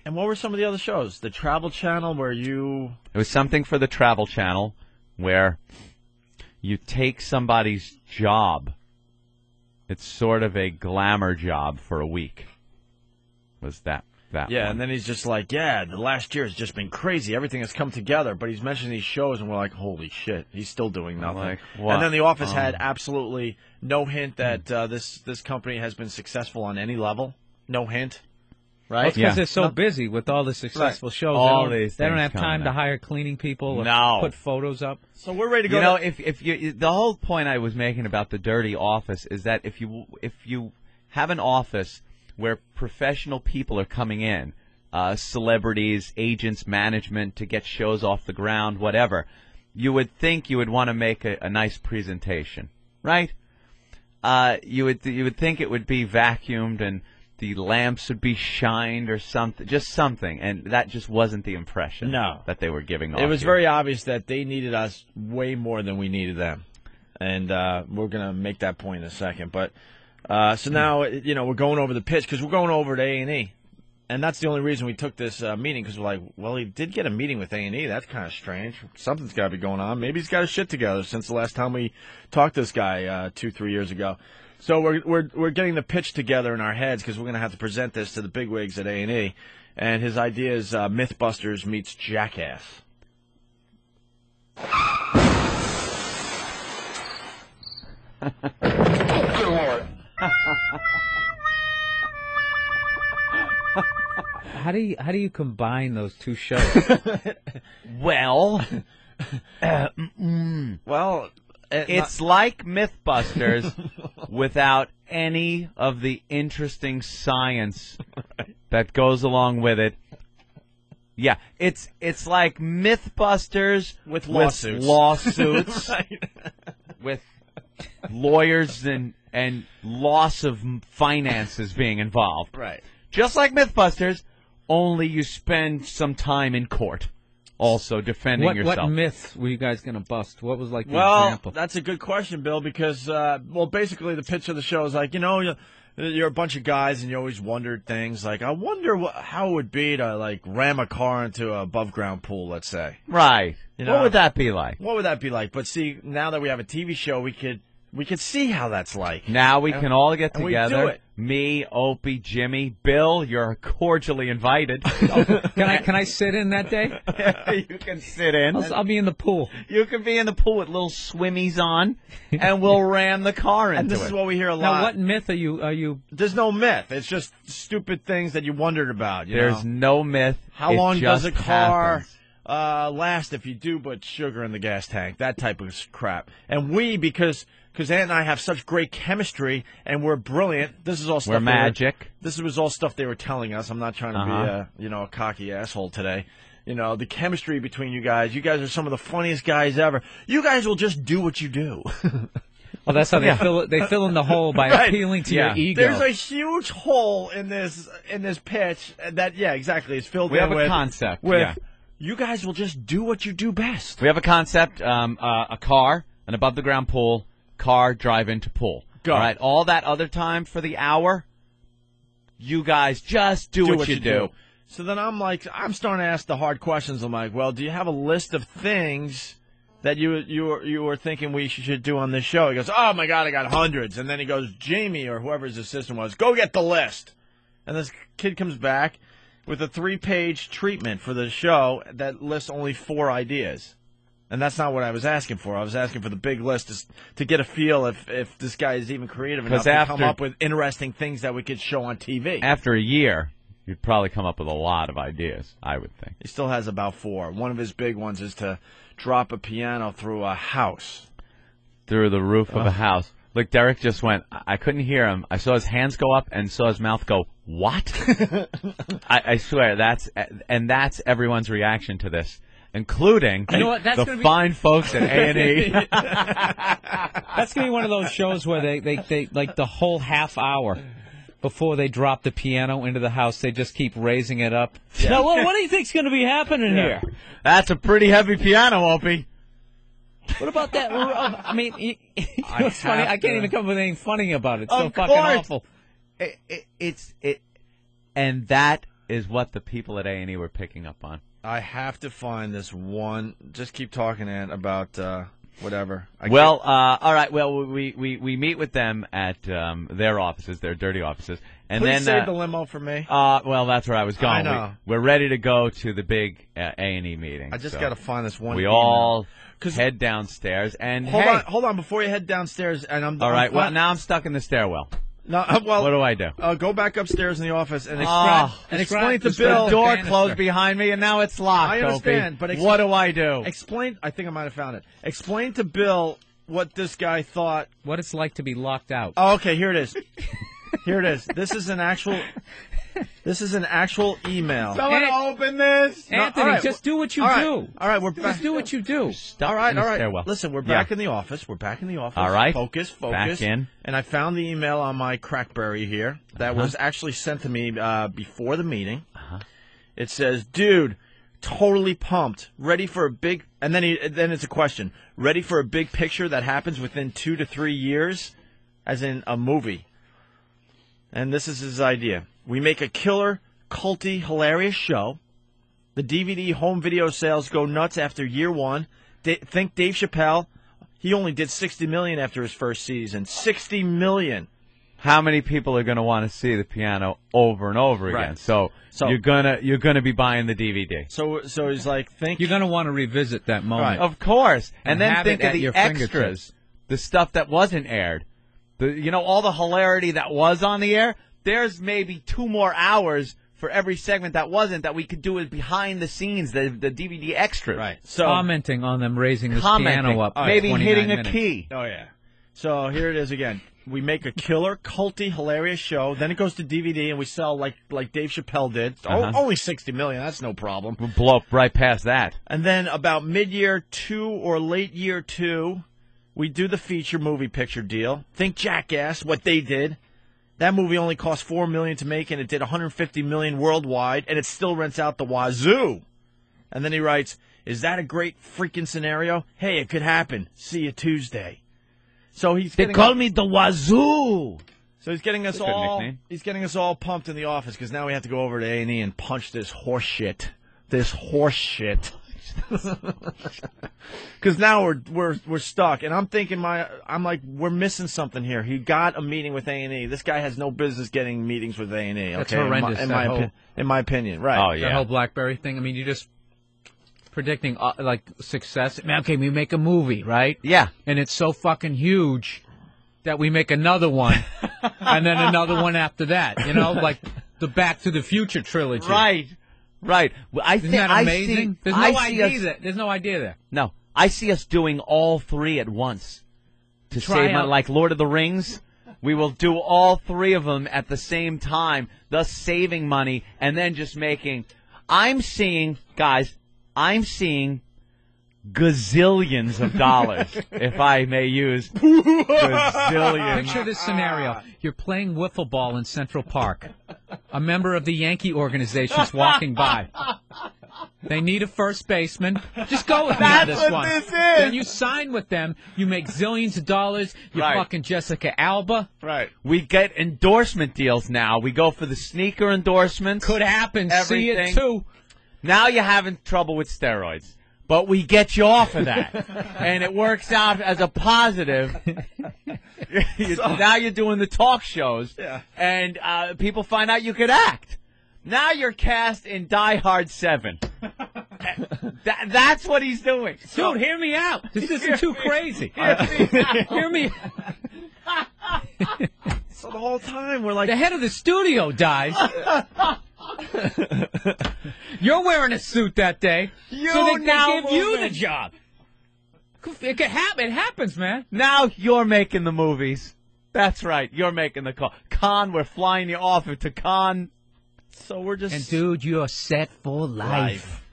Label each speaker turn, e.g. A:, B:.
A: And what were some of the other shows? The Travel Channel, where you...
B: It was something for the Travel Channel where you take somebody's job. It's sort of a glamour job for a week. Was that
A: Yeah,
B: one.
A: and then he's just like, the last year has just been crazy. Everything has come together. But he's mentioning these shows, and we're like, holy shit, he's still doing nothing.
B: Like, what?
A: And then The Office had absolutely no hint that this company has been successful on any level. No hint. Right?
C: Well, it's because they're so busy with all the successful shows.
B: All
C: they
B: these
C: don't
B: things
C: have time
B: coming
C: to
B: up.
C: hire cleaning people or
B: No.
C: put photos up.
A: So we're ready to go.
B: You know, if you the whole point I was making about the dirty office is that if you have an office where professional people are coming in, celebrities, agents, management, to get shows off the ground, whatever, you would think you would want to make a nice presentation, right? You would think it would be vacuumed and the lamps would be shined or something, just something, and that just wasn't the impression that they were giving off.
A: It was very obvious that they needed us way more than we needed them, and we're going to make that point in a second. But so now, we're going over the pitch because we're going over to A&E, and that's the only reason we took this meeting, because we're like, well, he did get a meeting with A&E. That's kind of strange. Something's got to be going on. Maybe he's got his shit together since the last time we talked to this guy 2-3 years ago. So we're getting the pitch together in our heads because we're going to have to present this to the bigwigs at A&E. And his idea is MythBusters meets Jackass.
D: Good Lord.
C: How do you combine those two shows?
B: Well,
A: Well,
B: it's like MythBusters without any of the interesting science that goes along with it. Yeah, it's like MythBusters
A: with lawsuits,
B: right. With lawyers and loss of finances being involved.
A: Right.
B: Just like MythBusters, only you spend some time in court. Also defending yourself.
C: What myths were you guys going to bust? What was like the
A: Well,
C: example?
A: that's a good question, Bill, because, basically the pitch of the show is like, you're a bunch of guys and you always wondered things like, I wonder how it would be to, like, ram a car into an above-ground pool, let's say.
B: Right. What would that be like?
A: What would that be like? But see, now that we have a TV show, we could see how that's like.
B: Now we can all get
A: and
B: together.
A: we do it.
B: Me, Opie, Jimmy, Bill, you're cordially invited.
C: Can I sit in that day?
B: You can sit in.
C: I'll be in the pool.
B: You can be in the pool with little swimmies on, and we'll ram the car into
A: And this
B: it.
A: is what we hear a lot.
C: Now, what myth are you?
A: There's no myth. It's just stupid things that you wondered about.
B: There's no myth.
A: How
B: It
A: long does
B: just
A: a car
B: happens.
A: last if you do put sugar in the gas tank? That type of crap. And because Aunt and I have such great chemistry and we're brilliant. This is all stuff.
B: We're magic.
A: This was all stuff they were telling us. I'm not trying to be a cocky asshole today. The chemistry between you guys. You guys are some of the funniest guys ever. You guys will just do what you do.
C: Well, that's how they fill it. They fill in the hole by appealing to your ego.
A: There's a huge hole in this pitch that exactly is filled.
B: We have
A: with
B: a concept.
A: With you guys will just do what you do best.
B: We have a concept. A car, an above the ground pool. Car, drive into pool.
A: Go.
B: All right, all that other time for the hour, you guys just do what you do.
A: So then I'm starting to ask the hard questions. I'm like, well, do you have a list of things that you were thinking we should do on this show? He goes, oh my God, I got hundreds. And then he goes, Jamie, or whoever his assistant was, go get the list. And this kid comes back with a 3-page treatment for the show that lists only 4 ideas. And that's not what I was asking for. I was asking for the big list to get a feel if this guy is even creative enough to come up with interesting things that we could show on TV.
B: After a year, you'd probably come up with a lot of ideas, I would think.
A: He still has about 4. One of his big ones is to drop a piano through a house.
B: Through the roof of a house. Look, Derek just went, I couldn't hear him. I saw his hands go up and saw his mouth go, what? I swear, that's everyone's reaction to this. Including the fine folks at A&E.
C: That's going to be one of those shows where they like the whole half hour before they drop the piano into the house, they just keep raising it up. Yeah. Now, what do you think's going to be happening here?
B: That's a pretty heavy piano, Opie.
C: What about that? I mean, it's funny. I can't even come up with anything funny about it. It's so fucking awful.
B: And that is what the people at A&E were picking up on.
A: I have to find this one. Just keep talking, Ant, about whatever.
B: All right. Well, we meet with them at their offices, their dirty offices, and
A: Please
B: then
A: save the limo for me.
B: Well, that's where I was going.
A: I know.
B: We're ready to go to the big A&E meeting.
A: I just got to find this one.
B: We
A: email.
B: all head downstairs and
A: hold on before you head downstairs. And
B: all right. Well, now I'm stuck in the stairwell.
A: No, well,
B: what do I do?
A: Go back upstairs in the office and explain to
B: the
A: Bill.
B: The door closed behind me, and now it's locked.
A: I understand,
B: Opie.
A: but
B: what do I do?
A: Explain. I think I might have found it. Explain to Bill what this guy thought.
C: What it's like to be locked out.
A: Oh, okay. Here it is. Here it is. This is an actual email.
B: Someone open this.
C: Anthony,
A: right,
C: just do what you
A: do.
C: do.
A: All right, we're back.
C: Just do what you do.
A: All right.
B: Stairwell.
A: Listen, we're back in the office. We're back in the office.
B: All right.
A: Focus.
B: Back in.
A: And I found the email on my Crackberry here that was actually sent to me before the meeting. It says, "Dude, totally pumped, ready for a big." And then it's a question: ready for a big picture that happens within 2 to 3 years, as in a movie. And this is his idea: we make a killer, culty, hilarious show. The DVD home video sales go nuts after year one. Think Dave Chappelle. He only did $60 million after his first season. $60 million.
B: How many people are going to want to see the piano over and over again?
A: Right.
B: So you're gonna be buying the DVD.
A: So he's like,
C: you're gonna want to revisit that moment,
A: Right.
B: Of course, and then
C: have
B: think
C: it
B: of
C: at
B: the
C: your
B: extras,
C: fingertips.
B: the stuff that wasn't aired. All the hilarity that was on the air. There's maybe 2 more hours for every segment that wasn't that we could do it behind the scenes, the DVD extras.
A: Right. So
C: commenting on them raising this piano up,
B: maybe
C: 29
B: hitting a
C: minutes.
B: key.
A: Oh yeah. So here it is again. We make a killer, culty, hilarious show. Then it goes to DVD, and we sell like Dave Chappelle did. Only $60 million. That's no problem.
B: We'll blow up right past that.
A: And then about mid-year 2 or late year 2, we do the feature movie picture deal. Think Jackass, what they did. That movie only cost $4 million to make, and it did $150 million worldwide, and it still rents out the wazoo. And then he writes, "Is that a great freaking scenario? Hey, it could happen. See you Tuesday." So
B: They call me the wazoo.
A: So he's getting us
B: That's a good
A: all.
B: nickname.
A: He's getting us all pumped in the office because now we have to go over to A&E and punch this horse shit. This horse shit. Because now we're stuck, and I'm thinking I'm like, we're missing something here. He got a meeting with A&E. This guy has no business getting meetings with A&E. Okay?
C: That's horrendous.
A: In my opinion, right?
B: Oh yeah.
C: That whole BlackBerry thing. I mean, you're just predicting like success. Okay, we make a movie, right?
B: Yeah.
C: And it's so fucking huge that we make another one, and then another one after that. Like the Back to the Future trilogy.
B: Right. Well,
C: Isn't that amazing? There's no idea there.
B: No, I see us doing all 3 at once to
C: Try
B: save money,
C: out.
B: like Lord of the Rings. We will do all 3 of them at the same time, thus saving money, and then just making. I'm seeing gazillions of dollars, if I may use gazillions.
C: Picture this scenario. You're playing wiffle ball in Central Park. A member of the Yankee organization's walking by. They need a first baseman. Just go with me on this
B: what
C: one.
B: this is.
C: Then you sign with them. You make zillions of dollars. You're
B: Right.
C: fucking Jessica Alba.
A: Right.
B: We get endorsement deals now. We go for the sneaker endorsements.
C: Could happen. See
B: Everything.
C: it too.
B: Now you're having trouble with steroids. But we get you off of that. And it works out as a positive. Now you're doing the talk shows.
A: Yeah.
B: And people find out you could act. Now you're cast in Die Hard 7. That's what he's doing.
C: Dude, hear me out. This isn't too crazy. Hear me.
A: So the whole time we're like,
C: The head of the studio dies. You're wearing a suit that day. So they give you the job. It could happen. It happens, man.
B: Now you're making the movies. That's right. You're making the call. Con, we're flying you off to Con.
A: so we're just
C: And dude, you're set for life.